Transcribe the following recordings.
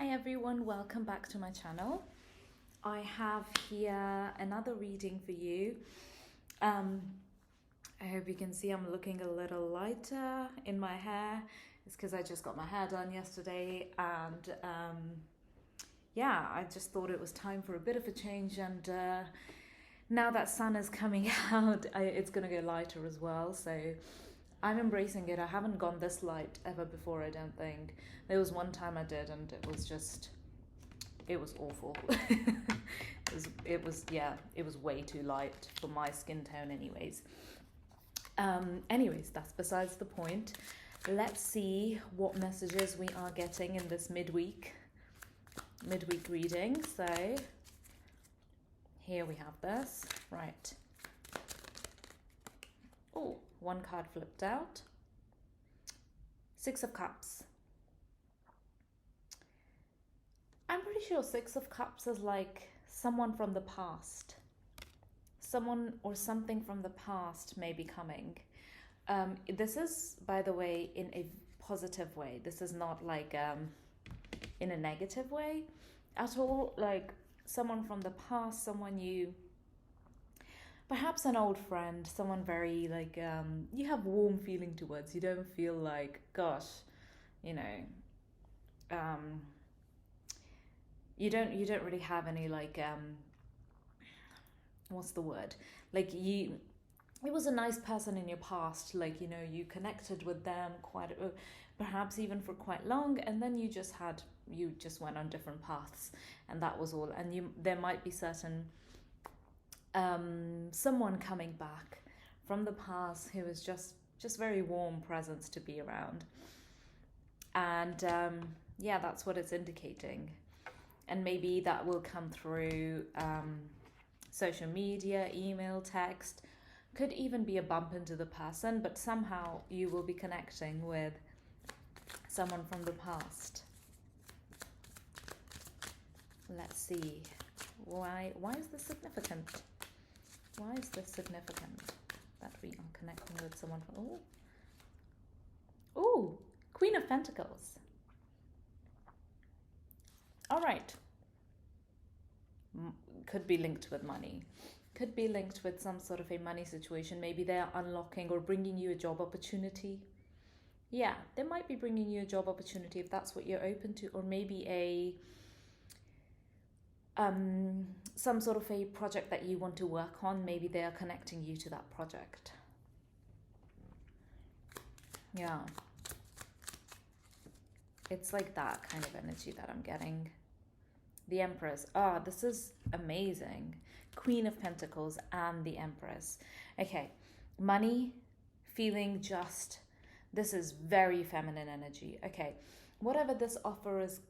Hi everyone, welcome back to my channel. I have here another reading for you. I hope you can see I'm looking a little lighter in my hair. It's because I just got my hair done yesterday, and yeah, I just thought it was time for a bit of a change, and now that sun is coming out, it's going to go lighter as well, so I'm embracing it. I haven't gone this light ever before, I don't think. There was one time I did, and it was awful. it was way too light for my skin tone anyways. Anyways, that's besides the point. Let's see what messages we are getting in this midweek reading. So here we have this, right. Oh, one card flipped out. Six of Cups. I'm pretty sure Six of Cups is like someone from the past. Someone or something from the past may be coming. This is, by the way, in a positive way. This is not like in a negative way at all. Like someone from the past, someone you... Perhaps an old friend, someone very like you have warm feeling towards. You don't feel like, gosh, you know, you don't really have any like what's the word? Like it was a nice person in your past. Like, you know, you connected with them quite, perhaps even for quite long, and then you just went on different paths, and that was all. And there might be certain. Someone coming back from the past who is just very warm presence to be around, and yeah, that's what it's indicating. And maybe that will come through social media, email, text, could even be a bump into the person, but somehow you will be connecting with someone from the past. Let's see, why is this significant? Why is this significant that we are connecting with someone from... Oh, Queen of Pentacles. All right. Could be linked with money. Could be linked with some sort of a money situation. Maybe they're unlocking or bringing you a job opportunity. Yeah, they might be bringing you a job opportunity if that's what you're open to, or maybe some sort of a project that you want to work on. Maybe they are connecting you to that project. Yeah. It's like that kind of energy that I'm getting. The Empress. Oh, this is amazing. Queen of Pentacles and the Empress. Okay. Money, feeling just. This is very feminine energy. Okay. Whatever this offer is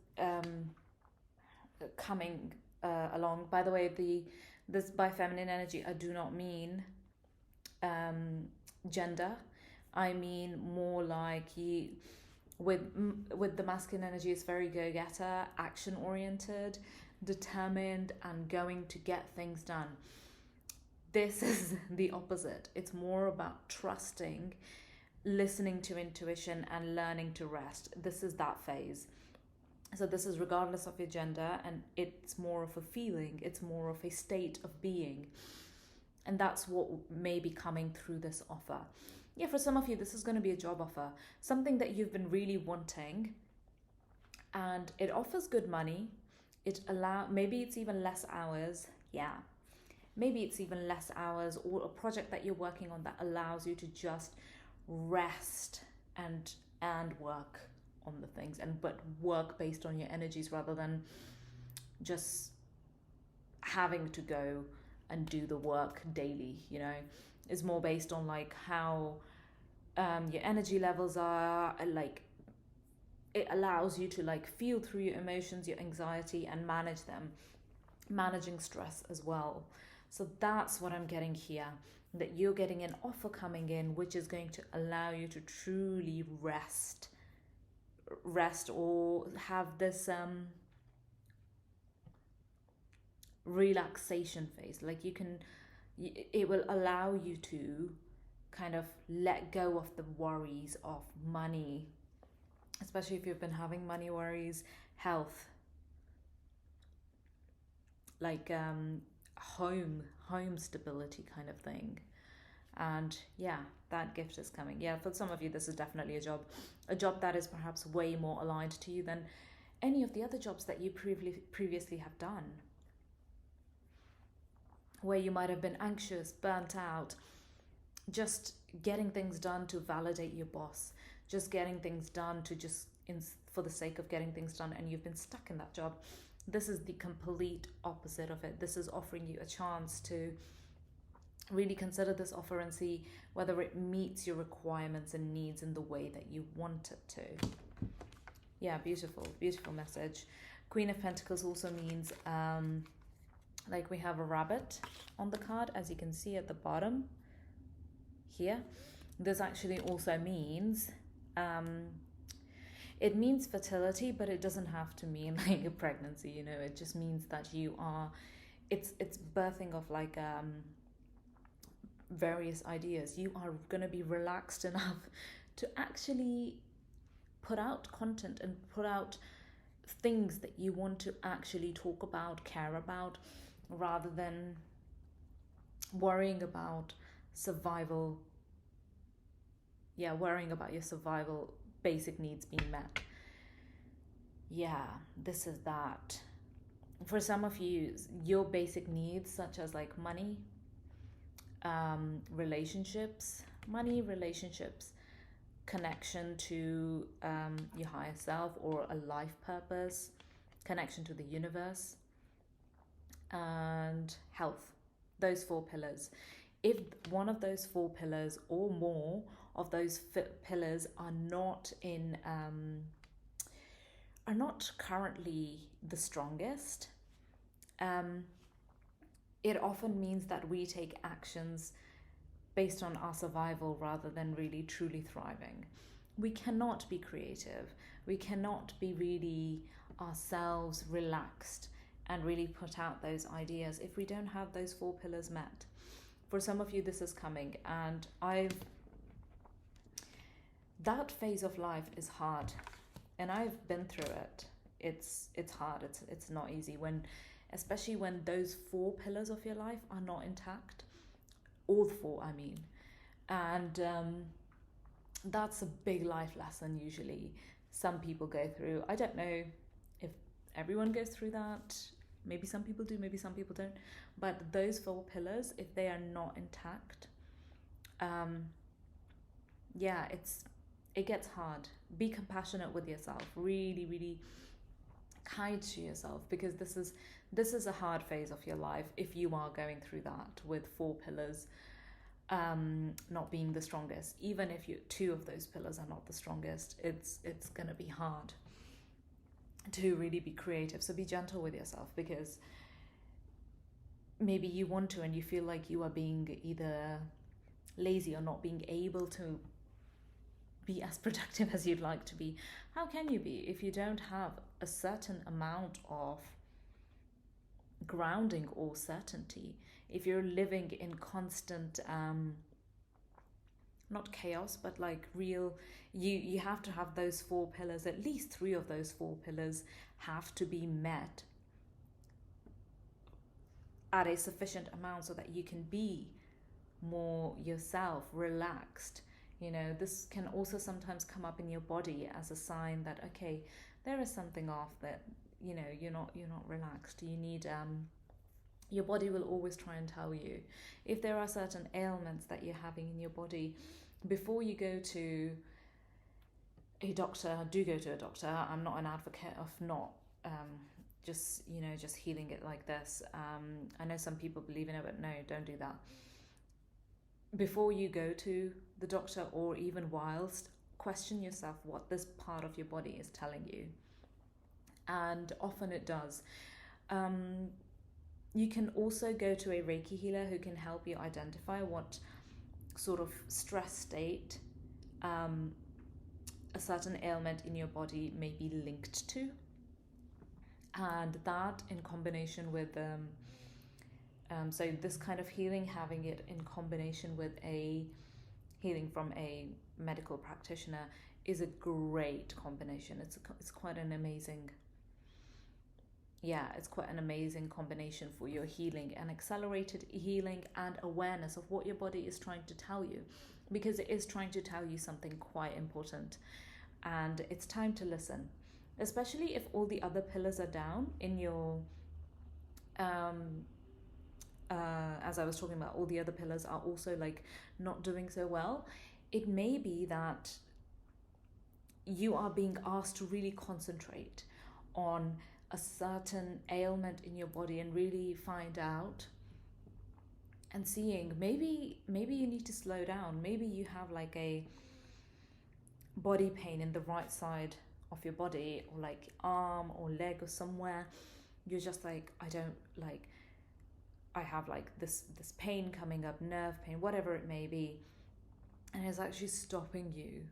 coming along. By the way, this by feminine energy, I do not mean gender. I mean more like with the masculine energy, it's very go-getter, action-oriented, determined, and going to get things done. This is the opposite. It's more about trusting, listening to intuition, and learning to rest. This is that phase. So this is regardless of your gender, and it's more of a feeling, it's more of a state of being. And that's what may be coming through this offer. Yeah, for some of you, this is going to be a job offer, something that you've been really wanting, and it offers good money. Maybe it's even less hours. Yeah, maybe it's even less hours, or a project that you're working on that allows you to just rest and work on the things, but work based on your energies rather than just having to go and do the work daily. You know, is more based on like how your energy levels are, like it allows you to like feel through your emotions, your anxiety, and manage them, managing stress as well. So that's what I'm getting here, that you're getting an offer coming in which is going to allow you to truly rest or have this relaxation phase. Like it will allow you to kind of let go of the worries of money, especially if you've been having money worries, health, like home stability kind of thing. And yeah, that gift is coming. Yeah, for some of you this is definitely a job that is perhaps way more aligned to you than any of the other jobs that you previously have done, where you might have been anxious, burnt out, just getting things done to validate your boss, just getting things done to for the sake of getting things done, and you've been stuck in that job. This is the complete opposite of it. This is offering you a chance to really consider this offer and see whether it meets your requirements and needs in the way that you want it to. Yeah, beautiful, beautiful message. Queen of Pentacles also means like we have a rabbit on the card, as you can see at the bottom here. This actually also means it means fertility, but it doesn't have to mean like a pregnancy, you know. It just means that you are, it's birthing of like various ideas. You are going to be relaxed enough to actually put out content and put out things that you want to actually talk about, care about, rather than worrying about survival. Yeah, worrying about your survival basic needs being met. Yeah, this is that. For some of you, your basic needs, such as like money, relationships, connection to your higher self or a life purpose, connection to the universe, and health. Those 4 pillars. If one of those 4 pillars or more of those pillars are not currently the strongest, it often means that we take actions based on our survival rather than really truly thriving. We cannot be creative. We cannot be really ourselves, relaxed, and really put out those ideas if we don't have those 4 pillars met. For some of you, this is coming, and that phase of life is hard, and I've been through it. It's hard. It's not easy especially when those 4 pillars of your life are not intact. All 4, I mean. And that's a big life lesson usually some people go through. I don't know if everyone goes through that. Maybe some people do, maybe some people don't. But those 4 pillars, if they are not intact, yeah, it gets hard. Be compassionate with yourself. Really, really kind to yourself, because this is a hard phase of your life if you are going through that with 4 pillars not being the strongest. Even if 2 of those pillars are not the strongest, it's gonna be hard to really be creative. So be gentle with yourself, because maybe you want to and you feel like you are being either lazy or not being able to be as productive as you'd like to be. How can you be if you don't have a certain amount of grounding or certainty? If you're living in constant not chaos, but like real, you have to have those 4 pillars. At least 3 of those 4 pillars have to be met at a sufficient amount so that you can be more yourself, relaxed. You know, this can also sometimes come up in your body as a sign that, okay, there is something off, that, you know, you're not relaxed. You need your body will always try and tell you if there are certain ailments that you're having in your body. Before you go to a doctor, do go to a doctor. I'm not an advocate of not just healing it like this. I know some people believe in it, but no, don't do that. Before you go to the doctor, or even whilst, question yourself what this part of your body is telling you. And often it does. You can also go to a Reiki healer who can help you identify what sort of stress state a certain ailment in your body may be linked to. And that, in combination with so this kind of healing, having it in combination with a healing from a medical practitioner, is a great combination. It's quite an amazing yeah, it's quite an amazing combination for your healing and accelerated healing and awareness of what your body is trying to tell you, because it is trying to tell you something quite important, and it's time to listen, especially if all the other pillars are down in your um as I was talking about, all the other pillars are also like not doing so well. It may be that you are being asked to really concentrate on a certain ailment in your body and really find out and seeing, maybe you need to slow down. Maybe you have like a body pain in the right side of your body, or like arm or leg or somewhere. You're just like, I don't like, I have like this pain coming up, nerve pain, whatever it may be, and it's actually stopping you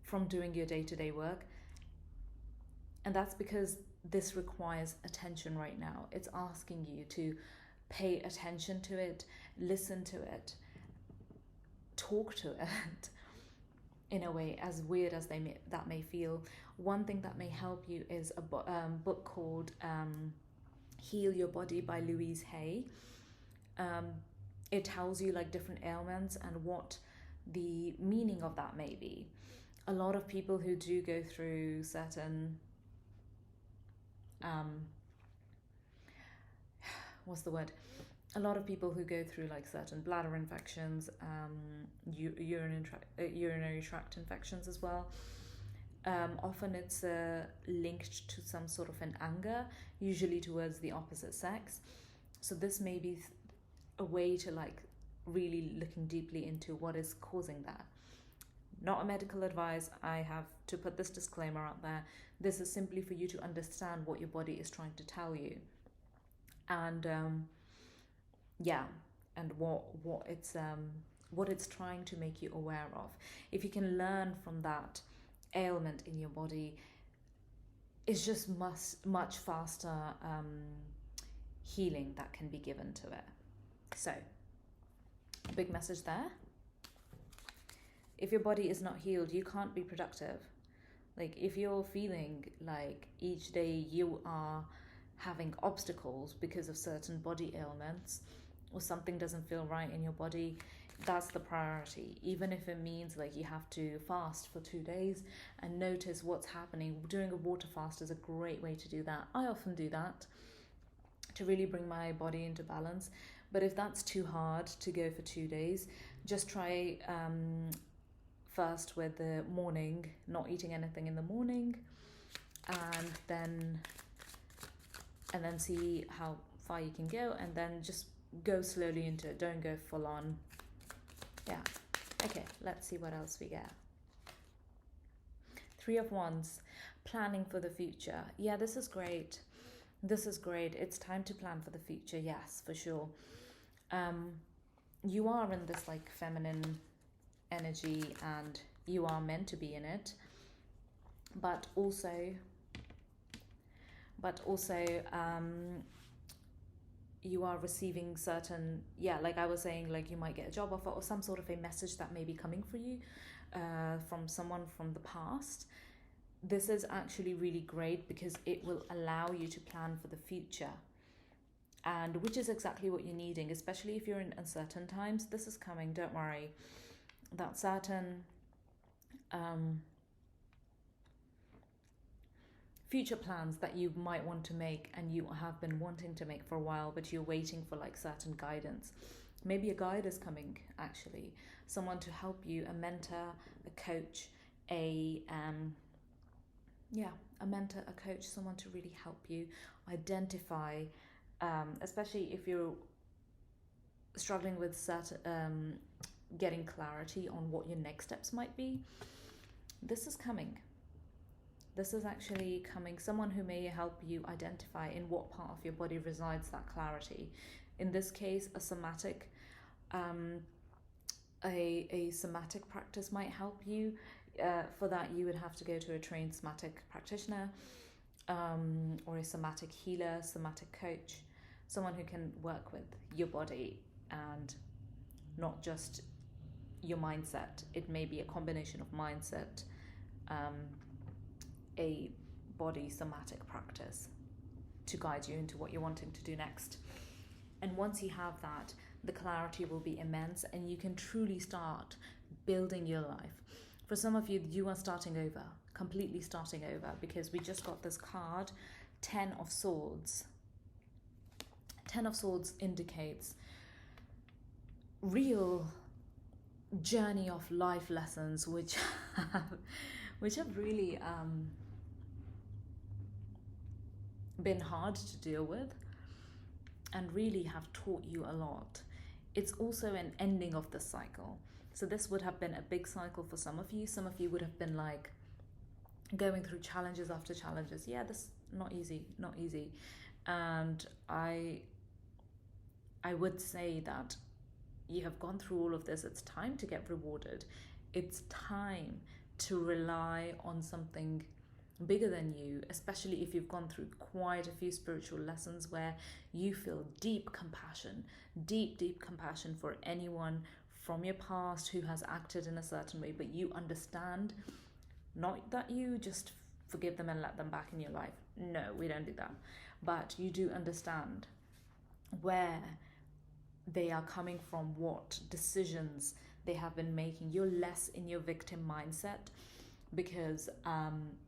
from doing your day-to-day work. And that's because this requires attention right now. It's asking you to pay attention to it, listen to it, talk to it in a way, as weird as that may feel. One thing that may help you is a book called Heal Your Body by Louise Hay. It tells you like different ailments and what the meaning of that may be. A lot of people who do go through certain what's the word? A lot of people who go through like certain bladder infections, urinary tract infections as well. Often it's linked to some sort of an anger, usually towards the opposite sex. So this may be a way to like really looking deeply into what is causing that. Not a medical advice. I have to put this disclaimer out there. This is simply for you to understand what your body is trying to tell you, and and what it's trying to make you aware of. If you can learn from that ailment in your body, it's just much faster healing that can be given to it. So, big message there. If your body is not healed, you can't be productive. Like if you're feeling like each day you are having obstacles because of certain body ailments, or something doesn't feel right in your body, that's the priority. Even if it means like you have to fast for 2 days and notice what's happening. Doing a water fast is a great way to do that. I often do that to really bring my body into balance. But if that's too hard to go for 2 days, just try first with the morning, not eating anything in the morning, and then see how far you can go, and then just go slowly into it. Don't go full on. Yeah. Okay, let's see what else we get. 3 of Wands, planning for the future. Yeah, this is great. This is great. It's time to plan for the future. Yes, for sure. You are in this like feminine energy and you are meant to be in it, but also you are receiving certain, like I was saying, like you might get a job offer or some sort of a message that may be coming for you from someone from the past. This is actually really great because it will allow you to plan for the future, and which is exactly what you're needing, especially if you're in uncertain times. This is coming, don't worry. That certain future plans that you might want to make and you have been wanting to make for a while, but you're waiting for like certain guidance. Maybe a guide is coming, actually, someone to help you, a mentor, a coach, a mentor, a coach, someone to really help you identify, especially if you're struggling with certain getting clarity on what your next steps might be. This is coming. This is actually coming. Someone who may help you identify in what part of your body resides that clarity. In this case, a somatic a somatic practice might help you. For that, you would have to go to a trained somatic practitioner, or a somatic healer, somatic coach, someone who can work with your body and not just your mindset. It may be a combination of mindset, a body somatic practice. to guide you into what you're wanting to do next. And once you have that, the clarity will be immense and you can truly start building your life. For some of you, you are starting over, completely starting over, because we just got this card, 10 of Swords. 10 of Swords indicates real journey of life lessons which have really been hard to deal with and really have taught you a lot. It's also an ending of the cycle. So this would have been a big cycle for some of you. Some of you would have been like going through challenges after challenges. Yeah, this not easy. And I would say that you have gone through all of this. It's time to get rewarded. It's time to rely on something bigger than you, especially if you've gone through quite a few spiritual lessons where you feel deep compassion for anyone from your past who has acted in a certain way, but you understand, not that you just forgive them and let them back in your life. No, we don't do that. But you do understand where they are coming from, what decisions they have been making. You're less in your victim mindset because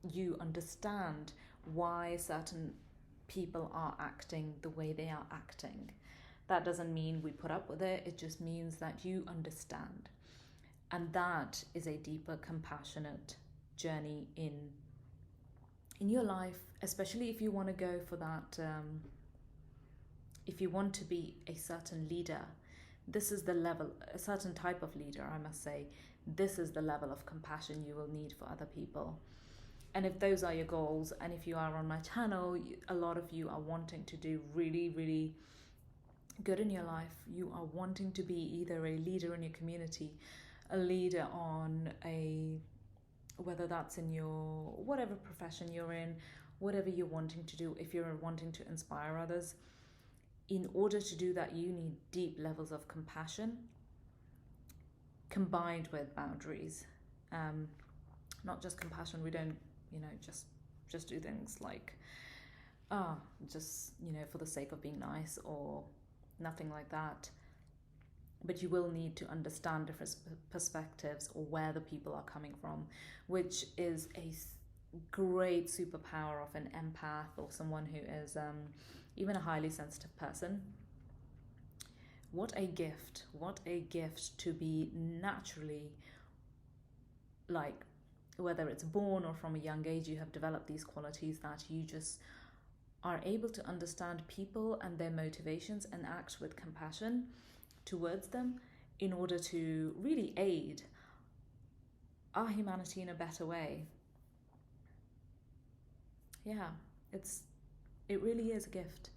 you understand why certain people are acting the way they are acting. That doesn't mean we put up with it. It just means that you understand. And that is a deeper, compassionate journey in your life, especially if you want to go for that, if you want to be a certain leader. This is the level, a certain type of leader, I must say. This is the level of compassion you will need for other people. And if those are your goals, and if you are on my channel, a lot of you are wanting to do really, really good in your life. You are wanting to be either a leader in your community, a leader on whether that's in your, whatever profession you're in, whatever you're wanting to do, if you're wanting to inspire others. In order to do that, you need deep levels of compassion combined with boundaries. Not just compassion. We don't, just do things like, for the sake of being nice, or nothing like that. But you will need to understand different perspectives or where the people are coming from, which is a great superpower of an empath or someone who is even a highly sensitive person. What a gift to be naturally, like, whether it's born or from a young age, you have developed these qualities that you just are able to understand people and their motivations and act with compassion towards them in order to really aid our humanity in a better way. Yeah, it really is a gift.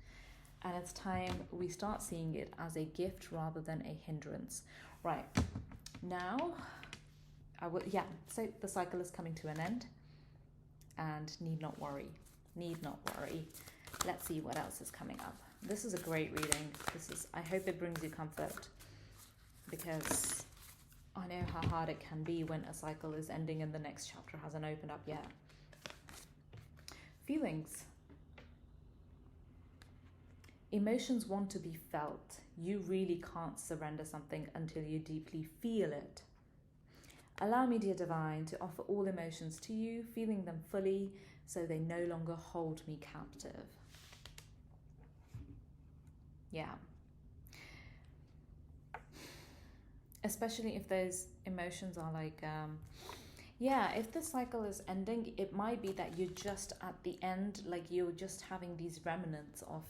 And it's time we start seeing it as a gift rather than a hindrance. Right, now, so the cycle is coming to an end, and need not worry. Let's see what else is coming up. This is a great reading. I hope it brings you comfort, because I know how hard it can be when a cycle is ending and the next chapter hasn't opened up yet. Feelings. Emotions want to be felt. You really can't surrender something until you deeply feel it. Allow me, dear divine, to offer all emotions to you, feeling them fully, so they no longer hold me captive. Yeah. Especially if those emotions are like, if the cycle is ending, it might be that you're just at the end, like you're just having these remnants of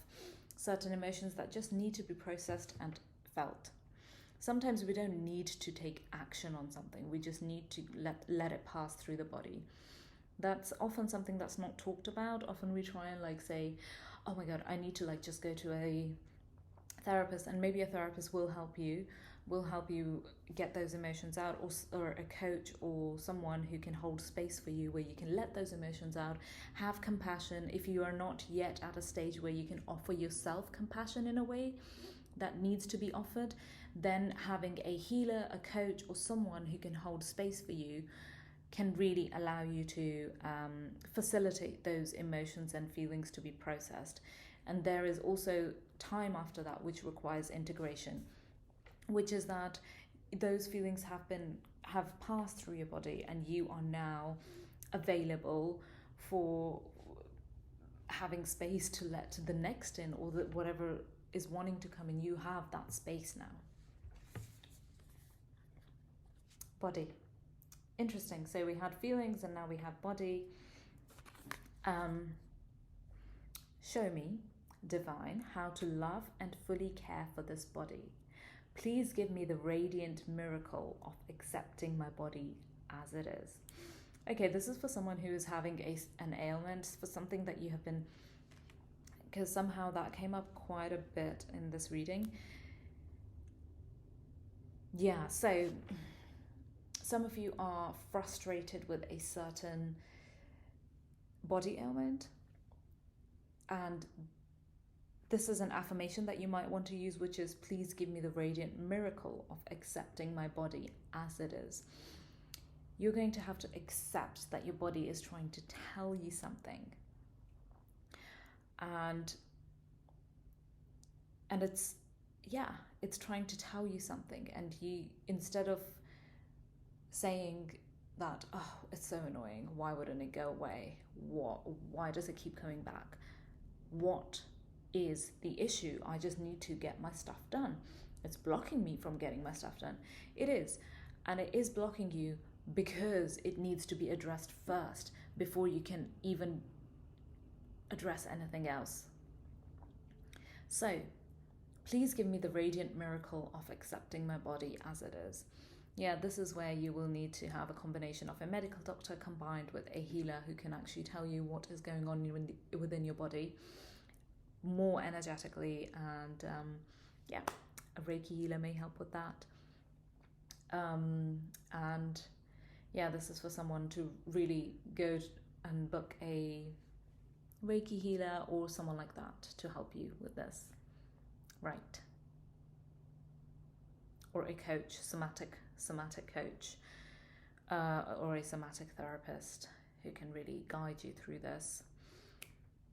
certain emotions that just need to be processed and felt. Sometimes we don't need to take action on something. We just need to let it pass through the body. That's often something that's not talked about. Often we try and say, oh my God, I need to just go to a therapist, and maybe a therapist will help you get those emotions out, or a coach or someone who can hold space for you where you can let those emotions out, have compassion. If you are not yet at a stage where you can offer yourself compassion in a way that needs to be offered, then having a healer, a coach, or someone who can hold space for you can really allow you to facilitate those emotions and feelings to be processed. And there is also time after that which requires integration, which is that those feelings have passed through your body, and you are now available for having space to let the next in, or whatever is wanting to come in. You have that space now. Body. Interesting. So we had feelings and now we have body. Show me, divine, how to love and fully care for this body. Please give me the radiant miracle of accepting my body as it is. Okay, this is for someone who is having an ailment, for something that you have been, because somehow that came up quite a bit in this reading. Yeah, so some of you are frustrated with a certain body ailment, and this is an affirmation that you might want to use, which is, please give me the radiant miracle of accepting my body as it is. You're going to have to accept that your body is trying to tell you something. And it's trying to tell you something. And you, instead of saying that, oh, it's so annoying, why wouldn't it go away? Why does it keep coming back? What is the issue? I just need to get my stuff done. It's blocking me from getting my stuff done. It is. And it is blocking you because it needs to be addressed first before you can even address anything else. So, please give me the radiant miracle of accepting my body as it is. Yeah, this is where you will need to have a combination of a medical doctor combined with a healer who can actually tell you what is going on within your body more energetically. And a Reiki healer may help with that. And yeah, this is for someone to really go and book a Reiki healer or someone like that to help you with this. Right. Or a coach, somatic coach, or a somatic therapist who can really guide you through this.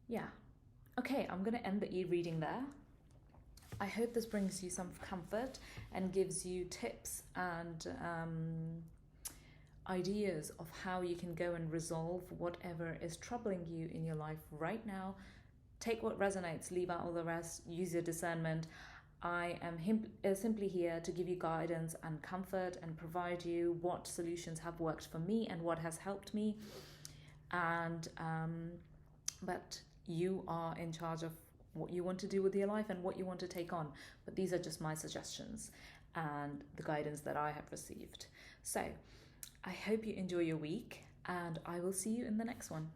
Yeah. Okay, I'm going to end the e-reading there. I hope this brings you some comfort and gives you tips and ideas of how you can go and resolve whatever is troubling you in your life right now. Take what resonates, leave out all the rest, use your discernment. I am simply here to give you guidance and comfort and provide you what solutions have worked for me and what has helped me. And but you are in charge of what you want to do with your life and what you want to take on. But these are just my suggestions and the guidance that I have received. So I hope you enjoy your week, and I will see you in the next one.